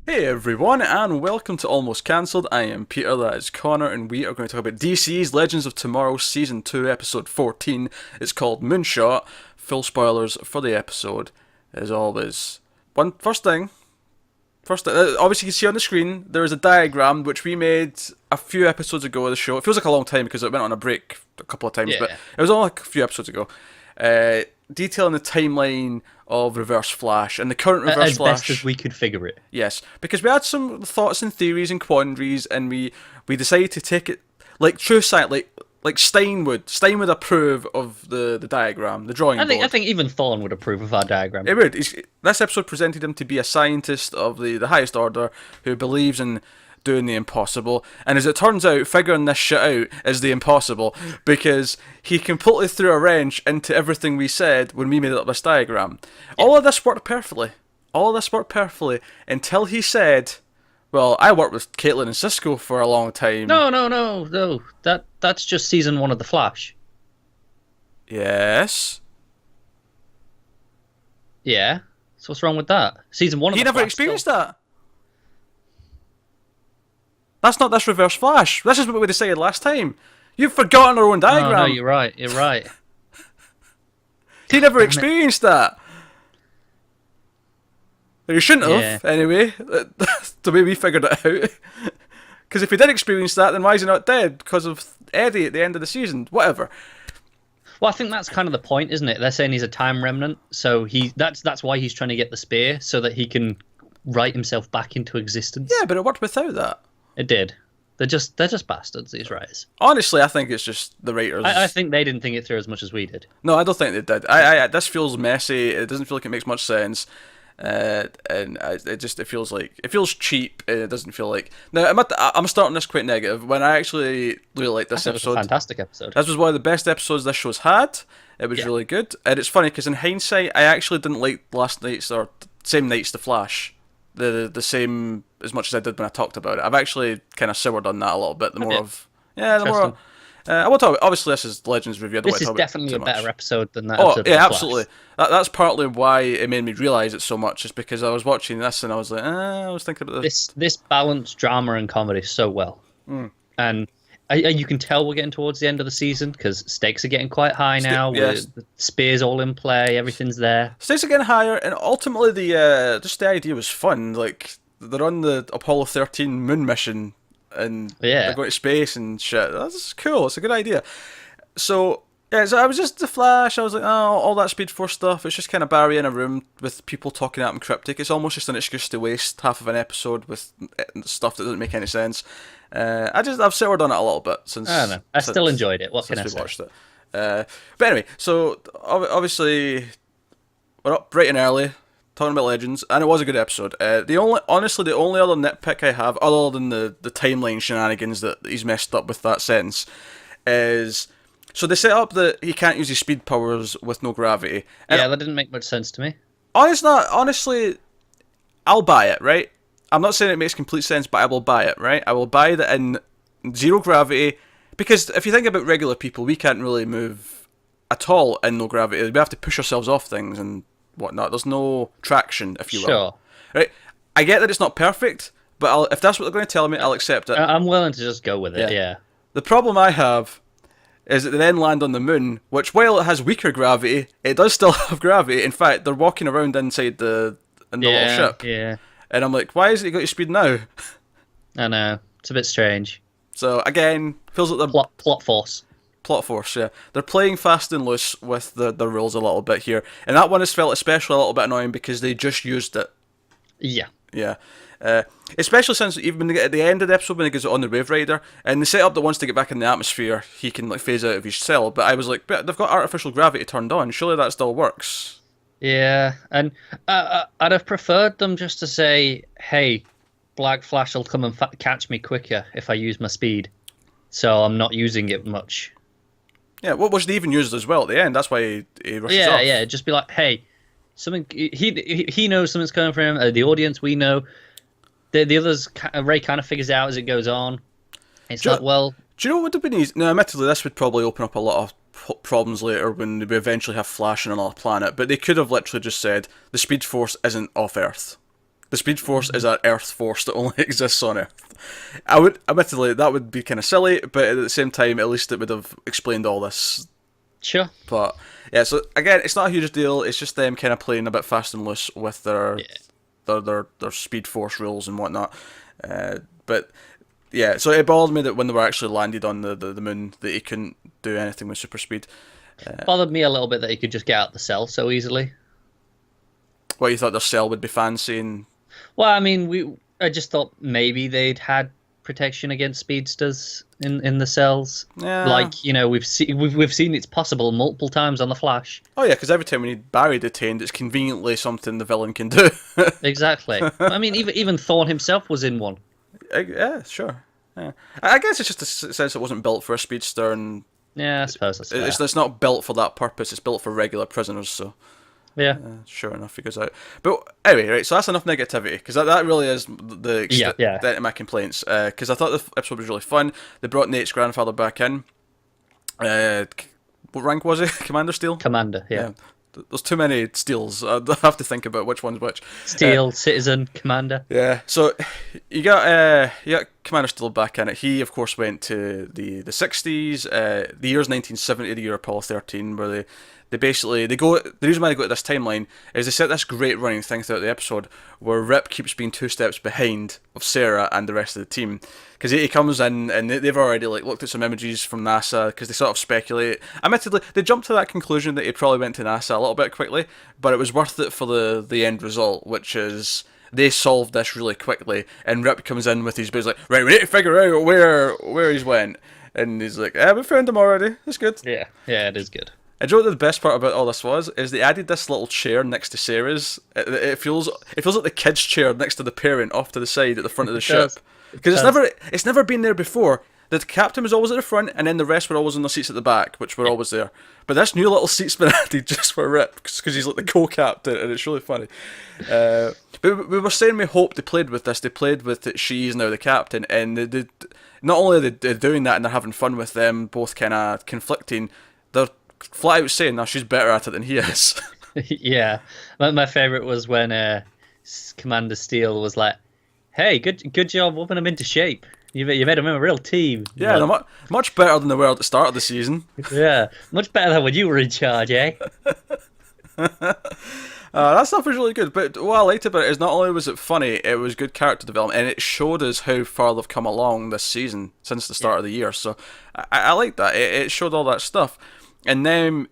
Hey everyone, and welcome to Almost Cancelled. I am Peter, that is Connor, and we are going to talk about DC's Legends of Tomorrow Season 2, Episode 14. It's called Moonshot. Full spoilers for the episode, as always. Obviously you can see on the screen, there is a diagram which we made a few episodes ago of the show. It feels like a long time because it went on a break a couple of times, but Yeah. it was only like a few episodes ago. Detailing the timeline of Reverse Flash, and the current Reverse As Flash. best as we could figure it. Yes, because we had some thoughts and theories and quandaries, and we decided to take it like true science, like Stein would. Stein would approve of the diagram, the drawing I think board. I think even Thorne would approve of our diagram. It would. This episode presented him to be a scientist of the highest order who believes in doing the impossible. And as it turns out, figuring this shit out is the impossible because he completely threw a wrench into everything we said when we made up this diagram. All of this worked perfectly. All of this worked perfectly until he said, well, I worked with Caitlin and Cisco for a long time. No. That's just season 1 of The Flash. Yes. Yeah. So what's wrong with that? Season 1 of He The never Flash. experienced that. That's not this Reverse Flash. This is what we decided last time. You've forgotten our own diagram. Oh, no, you're right. You're right. He never Damn it. experienced that. He shouldn't have, anyway. The way we figured it out. Because if he did experience that, then why is he not dead? Because of Eddie at the end of the season. Whatever. Well, I think that's kind of the point, isn't it? They're saying he's a time remnant, so that's why he's trying to get the spear so that he can write himself back into existence. Yeah, but it worked without that. It did. They're just bastards, these writers. Honestly, I think it's just the writers. I think they didn't think it through as much as we did. No, I don't think they did. This feels messy. It doesn't feel like it makes much sense. It feels cheap. And it doesn't feel like. Now, I'm starting this quite negative. When I actually really liked this I thought it was a episode. fantastic episode. This was one of the best episodes this show's had. It was really good, and it's funny because in hindsight, I actually didn't like last night's or same night's The Flash, the same as much as I did when I talked about it. I've actually kind of soured on that a little bit. The more Interesting. I will talk. Obviously, this is Legends review. I don't This is want to talk definitely too a much. better episode than that Oh episode. yeah, of The absolutely. Flash. That's partly why it made me realise it so much. Is because I was watching this and I was like, I was thinking about this. This balanced drama and comedy so well, and you can tell we're getting towards the end of the season because stakes are getting quite high now. Yes. The spears all in play, everything's there. Stakes are getting higher, and ultimately the just the idea was fun. Like they're on the Apollo 13 moon mission, and Yeah. they're going to space and shit. That's cool. It's a good idea. So yeah, so I was just the Flash. I was like, oh, all that Speed Force stuff. It's just kind of Barry in a room with people talking at him cryptic. It's almost just an excuse to waste half of an episode with stuff that doesn't make any sense. I've soured on it a little bit since. I don't know. I still enjoyed it. What can I since we say? watched it. But anyway, so obviously we're up bright and early talking about Legends, and it was a good episode. The only other nitpick I have, other than the timeline shenanigans that he's messed up with that sentence, is so they set up that he can't use his speed powers with no gravity. And Yeah, that didn't make much sense to me. honestly, I'll buy it, right? I'm not saying it makes complete sense, but I will buy it, right? I will buy that in zero gravity, because if you think about regular people, we can't really move at all in no gravity. We have to push ourselves off things and whatnot. There's no traction, if you will. Sure. Right? I get that it's not perfect, but if that's what they're going to tell me, I'll accept it. I'm willing to just go with it. Yeah. The problem I have is that they then land on the moon, which, while it has weaker gravity, it does still have gravity. In fact, they're walking around inside the little ship. Yeah. And I'm like, why has it got your speed now? I know. It's a bit strange. So, again, feels like the Plot force. plot force, yeah. They're playing fast and loose with the rules a little bit here. And that one has felt especially a little bit annoying because they just used it. Yeah. Yeah. Especially since even when they get at the end of the episode when he goes on the Wave Rider, and they set up that once they get back in the atmosphere, he can like phase out of his cell. But I was like, but they've got artificial gravity turned on. Surely that still works. Yeah. And I'd have preferred them just to say, hey, Black Flash will come and catch me quicker if I use my speed. So I'm not using it much. Yeah, what was they even used as well at the end? That's why he rushes off. Yeah. Just be like, hey, something. He knows something's coming from him. The audience, we know. The others, Ray kind of figures out as it goes on. It's like, well, Do you know what would have been easy? Now, admittedly, this would probably open up a lot of problems later when we eventually have Flash on another planet, but they could have literally just said, the Speed Force isn't off Earth. The Speed Force is an Earth force that only exists on Earth. Admittedly, that would be kind of silly, but at the same time, at least it would have explained all this. Sure. But yeah, so again, it's not a huge deal. It's just them kind of playing a bit fast and loose with their Speed Force rules and whatnot. But yeah, so it bothered me that when they were actually landed on the moon, that he couldn't do anything with super speed. Bothered me a little bit that he could just get out the cell so easily. What, you thought their cell would be fancy and... Well, I mean, I just thought maybe they'd had protection against speedsters in the cells. Yeah. Like, you know, we've seen it's possible multiple times on the Flash. Oh yeah, because every time we need Barry detained, it's conveniently something the villain can do. Exactly. I mean, even Thorne himself was in one. Yeah, sure. Yeah. I guess it's just a sense it wasn't built for a speedster, and Yeah, I suppose that's fair. it's not built for that purpose. It's built for regular prisoners, so Yeah. sure enough, it goes out. But anyway, right, so that's enough negativity, because that really is the extent of my complaints. Because I thought the episode was really fun. They brought Nate's grandfather back in. What rank was he? Commander Steel? Commander, yeah. There's too many Steels. I have to think about which one's which. Steel, Citizen, Commander. Yeah, so you got Commander Steel back in it. He, of course, went to the 60s. The year's 1970, the year Apollo 13, where they go. The reason why they go to this timeline is they set this great running thing throughout the episode where Rip keeps being 2 steps behind of Sarah and the rest of the team, because he comes in and they've already looked at some images from NASA, because they sort of speculate. Admittedly, they jumped to that conclusion that he probably went to NASA a little bit quickly, but it was worth it for the end result, which is they solved this really quickly. And Rip comes in with his boots like, right, we need to figure out where he's went, and he's like, we found him already. It's good. Yeah, it is good. And do you know what the best part about all this was? Is they added this little chair next to Sarah's. It feels like the kid's chair next to the parent off to the side at the front of the ship. Because it's never been there before. The captain was always at the front, and then the rest were always in the seats at the back, which were always there. But this new little seat's been added just for Rip, because he's like the co-captain, and it's really funny. But we were saying we hoped they played with this. They played with that she's now the captain, and they not only are they doing that and they're having fun with them, both kind of conflicting, they're flat out saying, "No, she's better at it than he is." Yeah, my favourite was when Commander Steel was like, "Hey, good job whipping him into shape. You made him a real team." Yeah, they're much better than they were at the start of the season. Yeah, much better than when you were in charge, eh? That stuff was really good, but what I liked about it is not only was it funny, it was good character development, and it showed us how far they've come along this season since the start of the year. So I like that. It showed all that stuff. And then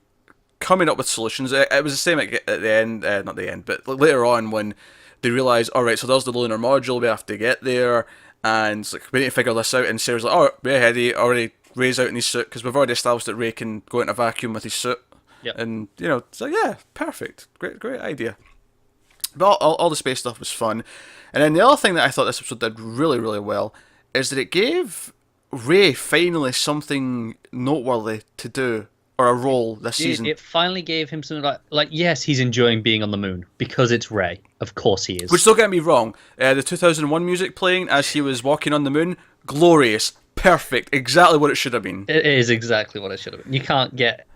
coming up with solutions. It was the same at the end, not the end, but later on when they realise, alright, so there's the lunar module, we have to get there, and it's like, we need to figure this out, and Sarah's like, alright, we're ahead, already Ray's out in his suit, because we've already established that Ray can go into a vacuum with his suit. Yep. And, so yeah, perfect. Great idea. But all the space stuff was fun. And then the other thing that I thought this episode did really, really well is that it gave Ray finally something noteworthy to do, or a role this season. It finally gave him something like yes, he's enjoying being on the moon because it's Ray. Of course he is. Which, don't get me wrong, the 2001 music playing as he was walking on the moon, glorious, perfect, exactly what it should have been. It is exactly what it should have been. You can't get...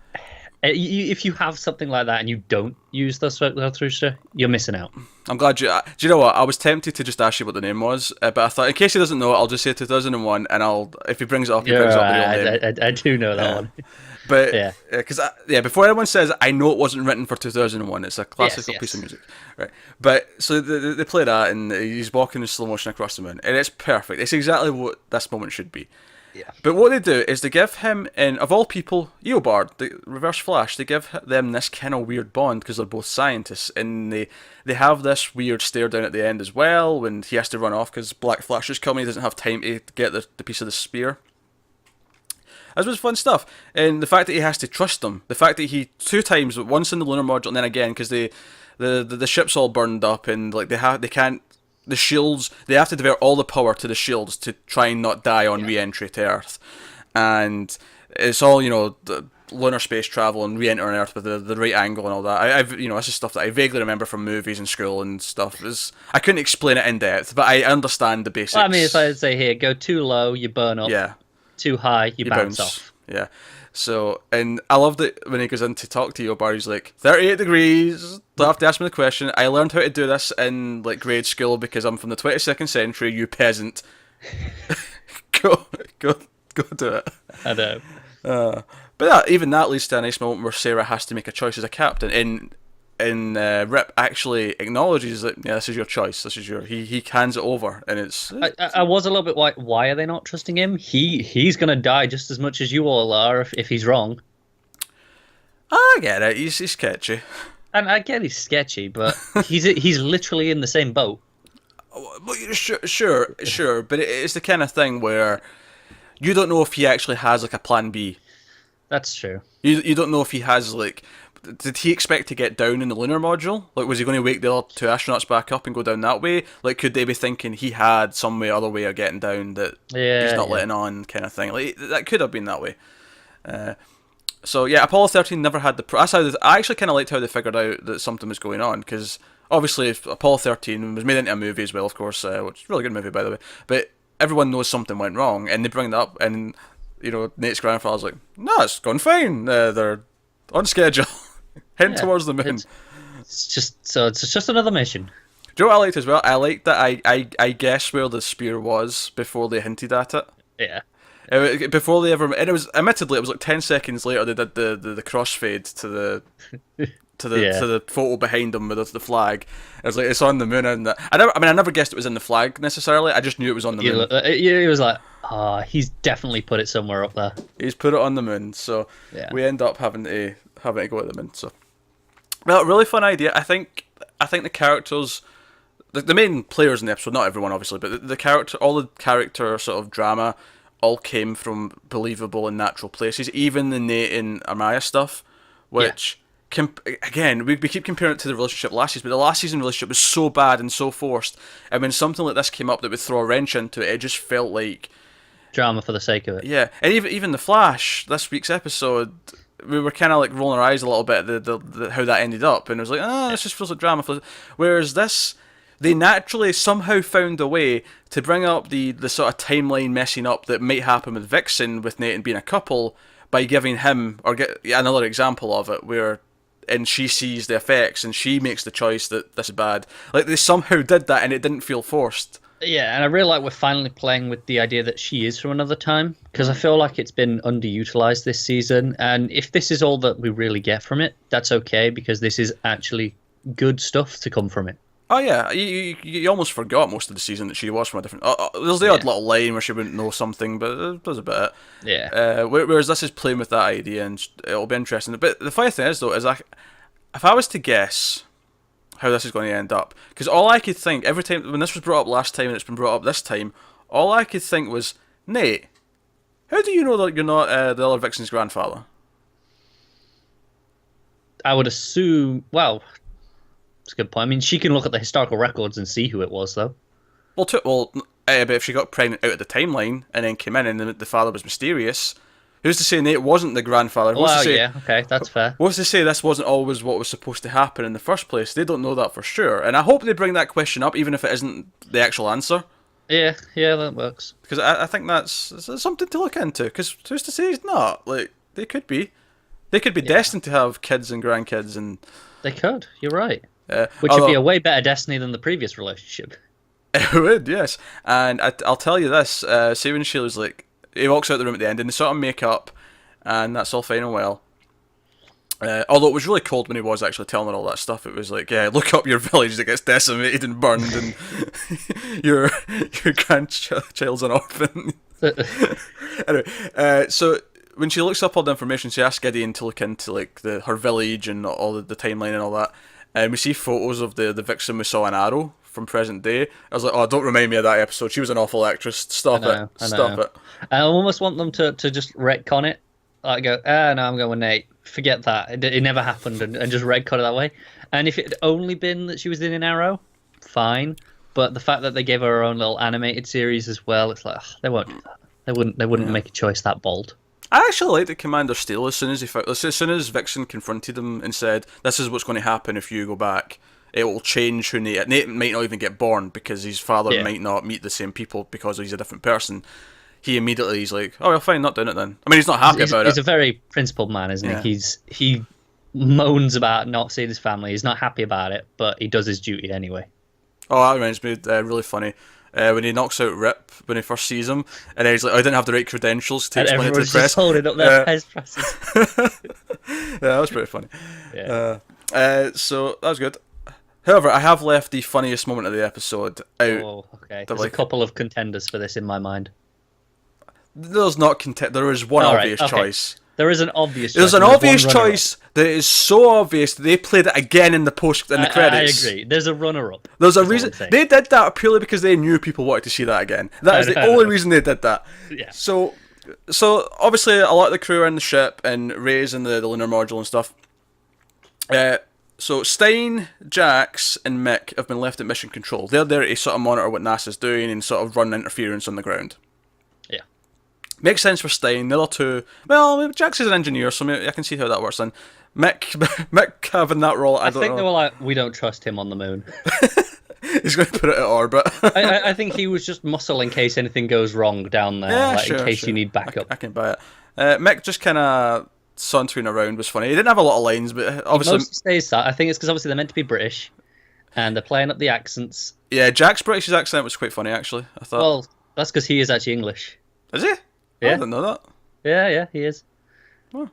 if you have something like that and you don't use the thruster, you're missing out. I'm glad you... do you know what? I was tempted to just ask you what the name was, but I thought, in case he doesn't know it, I'll just say 2001, and if he brings it up, he brings up the real name. I do know that one. But, because, before anyone says, I know it wasn't written for 2001, it's a classical piece of music. Right. But, so they play that, and he's walking in slow motion across the moon, and it's perfect. It's exactly what this moment should be. Yeah. But what they do is they give him, and of all people, Eobard, the Reverse Flash, they give them this kind of weird bond because they're both scientists, and they have this weird stare down at the end as well when he has to run off because Black Flash is coming, he doesn't have time to get the piece of the spear. This was fun stuff, and the fact that he has to trust them, the fact that he 2 times, once in the lunar module and then again, because the ship's all burned up and like they can't. The shields, they have to divert all the power to the shields to try and not die on re-entry to Earth. And it's all, the lunar space travel and re-entering Earth with the right angle and all that. This is stuff that I vaguely remember from movies and school and stuff. I couldn't explain it in depth, but I understand the basics. Well, I mean, if I say here, go too low, you burn up. Yeah. Too high, you bounce off. Yeah. So, and I loved it when he goes in to talk to Eobard, he's like, 38 degrees, don't have to ask me the question. I learned how to do this in like grade school because I'm from the 22nd century. You peasant. go, go, go do it. I know. But even that leads to a nice moment where Sarah has to make a choice as a captain. Rip actually acknowledges that this is your choice. This is he hands it over, and it's. I was a little bit like, why are they not trusting him? He's gonna die just as much as you all are if he's wrong. I get it. He's sketchy. And I get he's sketchy, but he's literally in the same boat. Well, sure, but it's the kind of thing where you don't know if he actually has like a plan B. That's true. You don't know if he has like. Did he expect to get down in the lunar module? Like, was he going to wake the other two astronauts back up and go down that way? Like, could they be thinking he had some other way of getting down that he's not letting on, kind of thing? Like, that could have been that way. So yeah, Apollo 13 never had the. That's how I actually kind of liked how they figured out that something was going on, because obviously Apollo 13 was made into a movie as well, of course, which is a really good movie by the way. But everyone knows something went wrong, and they bring that up, and Nate's grandfather's like, "No, it's gone fine. They're on schedule." Heading towards the moon. It's just another mission. Do you know what I liked as well? I liked that I guessed where the spear was before they hinted at it. Yeah. Before they ever, and it was admittedly it was like 10 seconds later they did the crossfade to the photo behind them with the flag. It's like it's on the moon, and I never guessed it was in the flag necessarily. I just knew it was on the moon. He was like, he's definitely put it somewhere up there. He's put it on the moon, so we end up having to go to the moon. So, well, really fun idea. I think the characters, the main players in the episode, not everyone obviously, but all the character sort of drama all came from believable and natural places. Even the Nate and Amaya stuff, which again we keep comparing it to the relationship last season, but the last season relationship was so bad and so forced. And when something like this came up that would throw a wrench into it, it just felt like drama for the sake of it. Yeah, and even the Flash this week's episode, we were kind of like rolling our eyes a little bit at the how that ended up, and it was like, this just feels like drama. Whereas this, they naturally somehow found a way to bring up the sort of timeline messing up that might happen with Vixen, with Nate and being a couple, by giving him, or get another example of it, where and she sees the effects and she makes the choice that this is bad. Like, they somehow did that and it didn't feel forced. Yeah, and I really like we're finally playing with the idea that she is from another time, because I feel like it's been underutilized this season, and if this is all that we really get from it, that's okay, because this is actually good stuff to come from it. Oh yeah, you almost forgot most of the season that she was from a different. There's the odd little line where she wouldn't know something, but there's a bit of it. Yeah. Whereas this is playing with that idea, and it'll be interesting. But the funny thing is, though, is if I was to guess how this is going to end up, because all I could think every time when this was brought up last time and it's been brought up this time, all I could think was, Nate, how do you know that you're not the other Vixen's grandfather? I would assume. Well. That's a good point. I mean, she can look at the historical records and see who it was, though. But if she got pregnant out of the timeline and then came in and the father was mysterious, who's to say Nate wasn't the grandfather? Yeah, okay, that's fair. What's to say this wasn't always what was supposed to happen in the first place? They don't know that for sure. And I hope they bring that question up, even if it isn't the actual answer. Yeah, that works. Because I think that's something to look into, because who's to say he's not? Like, they could be. They could be destined to have kids and grandkids. And they could, you're right. Which would be a way better destiny than the previous relationship. It would, yes. And I'll tell you this, say when Sheila's like, he walks out the room at the end and they sort of make up, and that's all fine and well. Although it was really cold when he was actually telling her all that stuff. It was like, yeah, look up your village that gets decimated and burned, and your grandchild's an orphan. Anyway, so when she looks up all the information, she asks Gideon to look into like her village and all the timeline and all that. And we see photos of the Vixen we saw in Arrow from present day. I was like, oh, don't remind me of that episode. She was an awful actress. Stop it. I almost want them to just retcon it. Like, go, no, I'm going with Nate. Forget that. It never happened, and just retcon it that way. And if it had only been that she was in an Arrow, fine. But the fact that they gave her own little animated series as well, it's like, they won't do that. They wouldn't make a choice that bold. I actually liked the Commander Steele as soon as Vixen confronted him and said, this is what's going to happen if you go back. It will change who Nate might not even get born because his father might not meet the same people because he's a different person. He's like, oh, well, fine, not doing it then. I mean, he's not happy about it. He's a very principled man, isn't he? He moans about not seeing his family. He's not happy about it, but he does his duty anyway. Oh, that reminds me, really funny. When he knocks out Rip when he first sees him, and then he's like, "I didn't have the right credentials to And explain it to the everyone's press." just holding up their pez passes. Yeah, that was pretty funny. Yeah. So that was good. However, I have left the funniest moment of the episode out. Oh, okay. There's a couple of contenders for this in my mind. There's not There is one obvious choice. There is an obvious choice. There's an obvious choice that is so obvious that they played it again in the credits. I agree. There's a runner-up. There's a reason. They did that purely because they knew people wanted to see that again. That is the only reason they did that. Yeah. So obviously a lot of the crew are in the ship and Ray's in the lunar module and stuff. So Stein, Jax, and Mick have been left at mission control. They're there to sort of monitor what NASA's doing and sort of run interference on the ground. Yeah. Makes sense for Stein. The other two, well, Jax is an engineer, so maybe I can see how that works then. Mick having that role, I don't know. They were like, we don't trust him on the moon. He's going to put it at orbit. I think he was just muscle in case anything goes wrong down there, in case you need backup. I can buy it. Mick just kind of sauntering around was funny. He didn't have a lot of lines, but obviously... He mostly stays that. I think it's because obviously they're meant to be British, and they're playing up the accents. Yeah, Jack's British accent was quite funny, actually, I thought. Well, that's because he is actually English. Is he? Yeah. I didn't know that. Yeah, he is. Oh.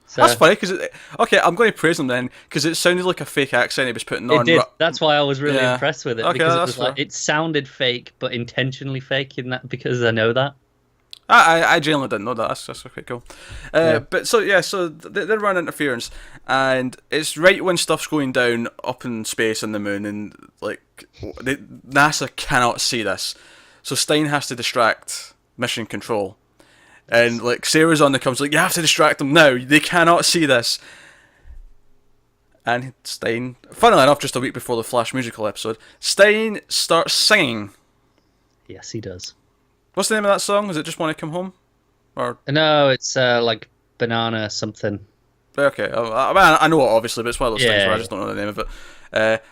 So, that's funny, because... Okay, I'm going to praise him then, because it sounded like a fake accent he was putting on. It did. That's why I was really impressed with it, okay, because it was like, it sounded fake, but intentionally fake in that, because I know that. I genuinely didn't know that. That's quite cool. But so they're running interference, and it's right when stuff's going down up in space on the moon, and like NASA cannot see this, so Stein has to distract Mission Control, and like Sarah's on the comms like, you have to distract them now. They cannot see this. And Stein, funnily enough, just a week before the Flash musical episode, Stein starts singing. Yes, he does. What's the name of that song? Is it Just Want to Come Home? Or no, it's like Banana something. Okay, I know it obviously, but it's one of those things where I just don't know the name of it.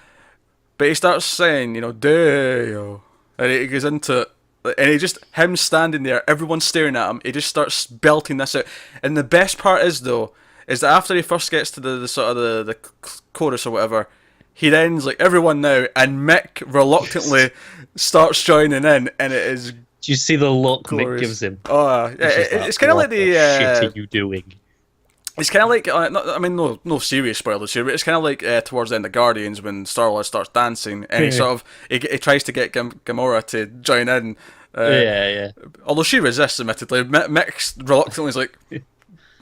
But he starts saying, Deo, and he goes into it, and him standing there, everyone's staring at him, he just starts belting this out. And the best part is that after he first gets to the sort of the chorus or whatever, he then's like, everyone now, and Mick reluctantly starts joining in, and it is... Do you see the look glorious. Mick gives him? Oh, yeah, it's kind of like the... shit are you doing? It's kind of like... no serious spoilers here, but it's kind of like towards the end of Guardians when Star-Lord starts dancing, and he sort of... He tries to get Gamora to join in. Yeah. Although she resists, admittedly. Mick reluctantly is like...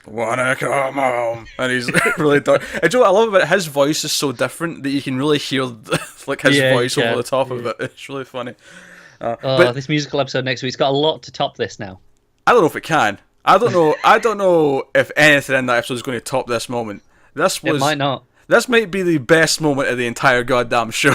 Wanna come home, and he's really dark. And you know what I love about it? His voice is so different that you can really hear like his voice over the top of it. It's really funny. But this musical episode next week's got a lot to top this now. I don't know if it can. I don't know. I don't know if anything in that episode is going to top this moment. It might not. This might be the best moment of the entire goddamn show.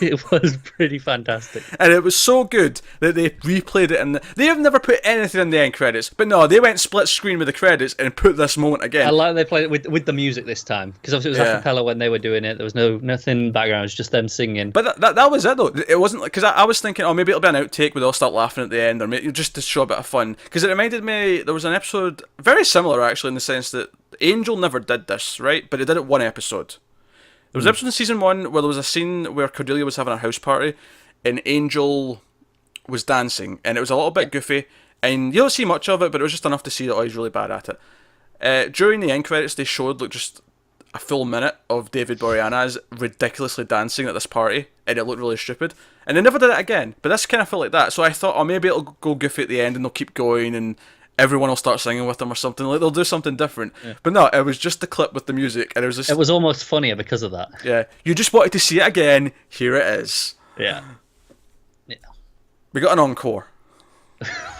It was pretty fantastic. And it was so good that they replayed it they have never put anything in the end credits. But no, they went split screen with the credits and put this moment again. I like they played it with the music this time. Because obviously it was a cappella when they were doing it. There was nothing background, it was just them singing. But that was it though. It wasn't like... Because I was thinking, maybe it'll be an outtake where they'll start laughing at the end, or maybe just to show a bit of fun. Because it reminded me, there was an episode, very similar actually, in the sense that Angel never did this, right? But it did it one episode. There was an episode in season 1 where there was a scene where Cordelia was having a house party and Angel was dancing, and it was a little bit goofy, and you don't see much of it, but it was just enough to see that he's really bad at it. During the end credits, they showed just a full minute of David Boreanaz ridiculously dancing at this party, and it looked really stupid. And they never did it again, but this kind of felt like that. So I thought, maybe it'll go goofy at the end, and they'll keep going, and everyone will start singing with them or something. Like they'll do something different. Yeah. But no, it was just the clip with the music, and it was almost funnier because of that. Yeah, you just wanted to see it again. Here it is. Yeah. We got an encore.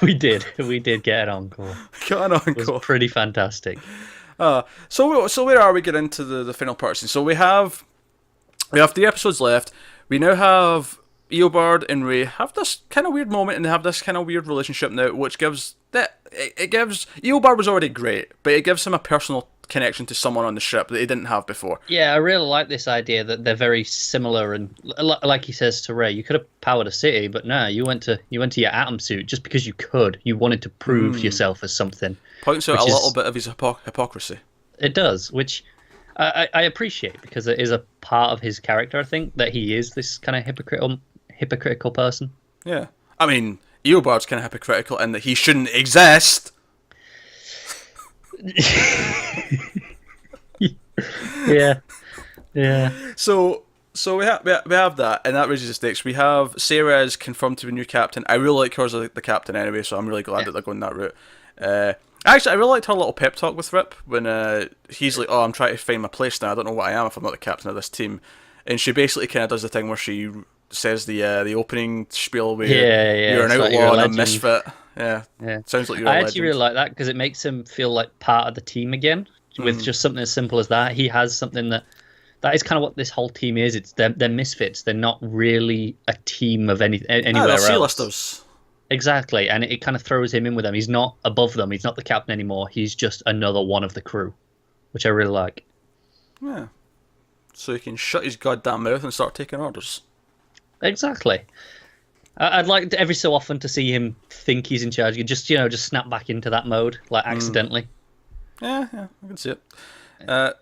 We did get an encore. Got an encore. It was pretty fantastic. So where are we getting into the final part? So we have 3 episodes left. We now have Eobard and Ray have this kind of weird moment, and they have this kind of weird relationship now, which gives Eobard was already great, but it gives him a personal connection to someone on the ship that he didn't have before. Yeah, I really like this idea that they're very similar, and like he says to Ray, you could have powered a city, but no, you went to your atom suit just because you could. You wanted to prove yourself as something. Points out a little bit of his hypocrisy. It does, which I appreciate, because it is a part of his character, I think, that he is this kind of hypocritical person. Yeah. I mean, Eobard's kind of hypocritical in that he shouldn't exist. Yeah, yeah. So we have that, and that raises the stakes. We have Sarah is confirmed to be new captain. I really like her as the captain anyway, so I'm really glad that they're going that route. Actually, I really liked her little pep talk with Rip when he's like, "Oh, I'm trying to find my place now. I don't know what I am if I'm not the captain of this team." And she basically kind of does the thing where she says the opening spiel where you're an outlaw and a misfit. Yeah, sounds like you're a legend. I actually really like that, because it makes him feel like part of the team again, with just something as simple as that. He has something that is kind of what this whole team is. It's they're misfits. They're not really a team of anywhere else. C-listers. Exactly, and it kind of throws him in with them. He's not above them. He's not the captain anymore. He's just another one of the crew, which I really like. Yeah. So he can shut his goddamn mouth and start taking orders. Exactly. I'd like every so often to see him think he's in charge. Just snap back into that mode, like accidentally. Yeah, I can see it.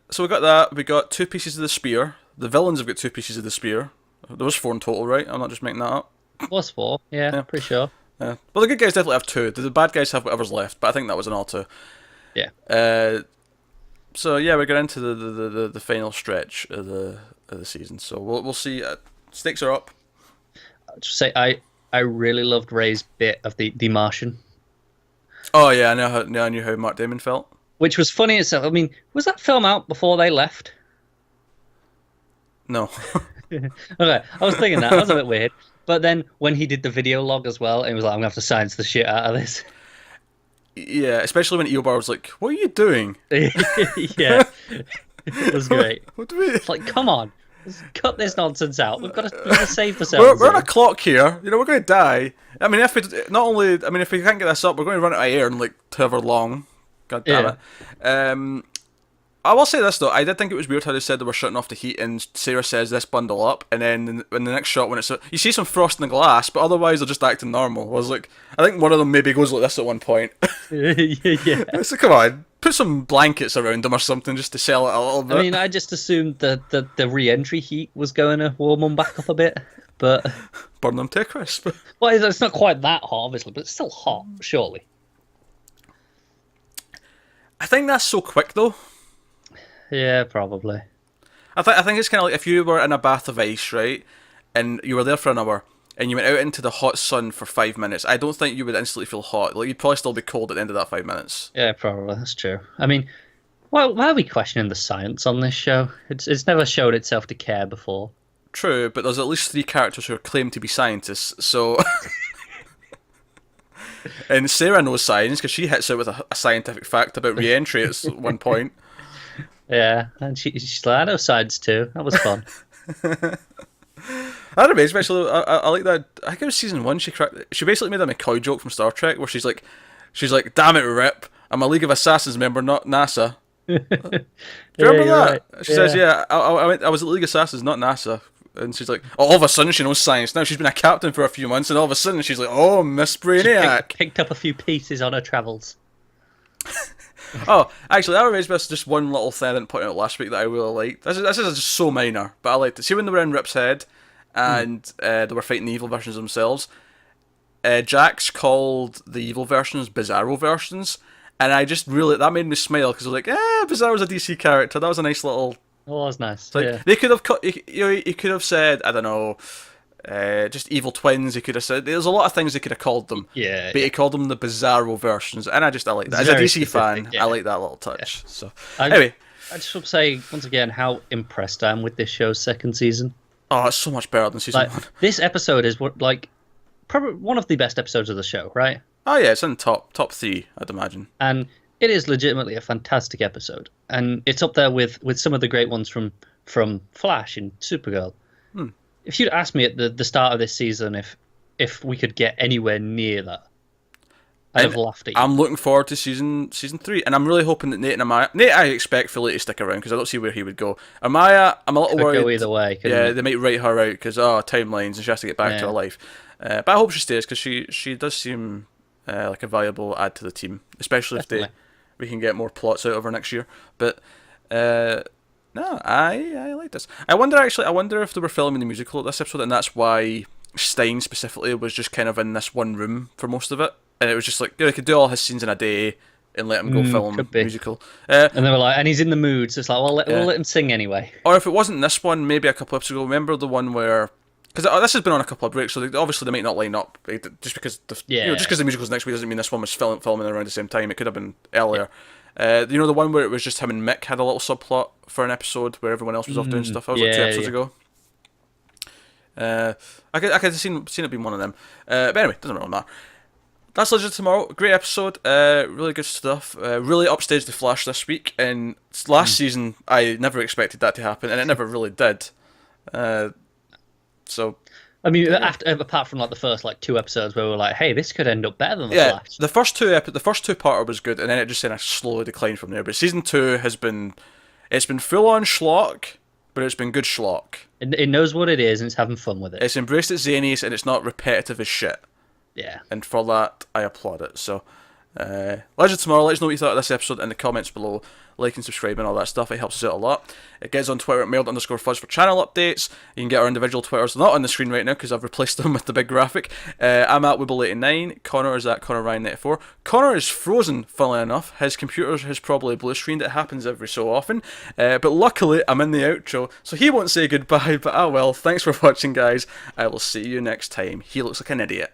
So we got that. We got 2 pieces of the spear. The villains have got 2 pieces of the spear. There was 4 in total, right? I'm not just making that up. Was 4, yeah, pretty sure. Yeah. Well, the good guys definitely have 2. The bad guys have whatever's left, but I think that was an all 2. Yeah. So yeah, we get into the final stretch of the season. So we'll see. Stakes are up. I'll just say I really loved Ray's bit of the Martian. Oh yeah, I knew how Matt Damon felt. Which was funny itself. I mean, was that film out before they left? No. Okay, I was thinking that was a bit weird. But then when he did the video log as well, and he was like, "I'm gonna have to science the shit out of this." Yeah, especially when Eobard was like, "What are you doing?" Yeah, it was great. What do we? It's like, come on, let's cut this nonsense out. We've got to save the cells. We're on a clock here. We're going to die. I mean, if we can't get this up, we're going to run out of air in like however long. God damn it. I will say this though, I did think it was weird how they said they were shutting off the heat, and Sarah says this bundle up, and then in the next shot when it's you see some frost in the glass, but otherwise they're just acting normal. I was like, I think one of them maybe goes like this at one point. Yeah. So come on, put some blankets around them or something just to sell it a little bit. I mean, I just assumed that the re-entry heat was going to warm them back up a bit, but burn them to a crisp. Well, it's not quite that hot, obviously, but it's still hot, surely. I think that's so quick though. Yeah, probably. I think it's kind of like if you were in a bath of ice, right, and you were there for an hour, and you went out into the hot sun for 5 minutes. I don't think you would instantly feel hot. Like you'd probably still be cold at the end of that 5 minutes. Yeah, probably. That's true. I mean, why are we questioning the science on this show? It's never showed itself to care before. True, but there's at least 3 characters who are claimed to be scientists, so. And Sarah knows science because she hits out with a scientific fact about re-entry at one point. Yeah, and she's like, I know science too. That was fun. I don't know, especially I like that. I think it was season 1. She basically made a McCoy joke from Star Trek where she's like, "Damn it, Rip! I'm a League of Assassins member, not NASA." Do you remember that? Right. She says, "Yeah, I was at League of Assassins, not NASA." And she's like, all of a sudden she knows science. Now she's been a captain for a few months, and all of a sudden she's like, "Oh, Miss Brainiac." She picked up a few pieces on her travels. Oh, actually, that reminds me of just one little thing I didn't point out last week that I really liked. This is just so minor, but I liked it. See when they were in Rip's head and they were fighting the evil versions of themselves, Jax called the evil versions Bizarro versions, and that made me smile because I was like, Bizarro's a DC character. That was a nice little... Oh, that was nice. Like, yeah. They could have he could have said, I don't know, just evil twins. He could have said there's a lot of things he could have called them. Yeah, but he called them the Bizarro versions, and I like that. As a DC fan, I like that little touch. Yeah. So anyway, I just want to say once again how impressed I am with this show's second season. Oh, it's so much better than season 1. This episode is probably one of the best episodes of the show, right? Oh yeah, it's in top 3, I'd imagine. And it is legitimately a fantastic episode, and it's up there with some of the great ones from Flash and Supergirl. If you'd asked me at the start of this season if we could get anywhere near that, I'd have laughed at you. I'm looking forward to season 3, and I'm really hoping that Nate and Amaya... Nate, I expect fully to stick around, because I don't see where he would go. Amaya, I'm a little worried... go either way. Yeah, they might write her out, because, timelines, and she has to get back to her life. But I hope she stays, because she does seem like a valuable add to the team, especially if we can get more plots out of her next year. But... now No, I like this. I wonder if they were filming the musical at this episode, and that's why Stein specifically was just kind of in this one room for most of it, and it was just like they could do all his scenes in a day and let him go film could be. musical. And they were like, and he's in the mood, so it's like, well, we'll let him sing anyway. Or if it wasn't this one, maybe a couple episodes ago. Remember the one where, because this has been on a couple of breaks, so obviously they might not line up. Just because the musical's next week doesn't mean this one was filming around the same time. It could have been earlier. You know, the one where it was just him and Mick had a little subplot for an episode where everyone else was off doing stuff. That was like 2 episodes ago. I could have seen it being one of them. But anyway, doesn't really matter. That's Legend of Tomorrow. Great episode. Really good stuff. Really upstaged the Flash this week. And last season, I never expected that to happen, and it never really did. So, I mean, apart from like the first like 2 episodes where we were like, hey, this could end up better than the Flash. The first two parter was good, and then it just kind of slowly declined from there. But season 2 has been full on schlock, but it's been good schlock. It knows what it is and it's having fun with it. It's embraced its zaniness, and it's not repetitive as shit. Yeah. And for that, I applaud it. So, Legend of Tomorrow, let us know what you thought of this episode in the comments below. Like and subscribe and all that stuff. It helps us out a lot. It gets on Twitter at mailed_fuzz for channel updates. You can get our individual Twitters. They're not on the screen right now because I've replaced them with the big graphic. I'm at Wibble89. Connor is at ConnorRyan94. Connor is frozen, funnily enough. His computer has probably blue screened. It happens every so often. But luckily, I'm in the outro, so he won't say goodbye, but I will. Thanks for watching, guys. I will see you next time. He looks like an idiot.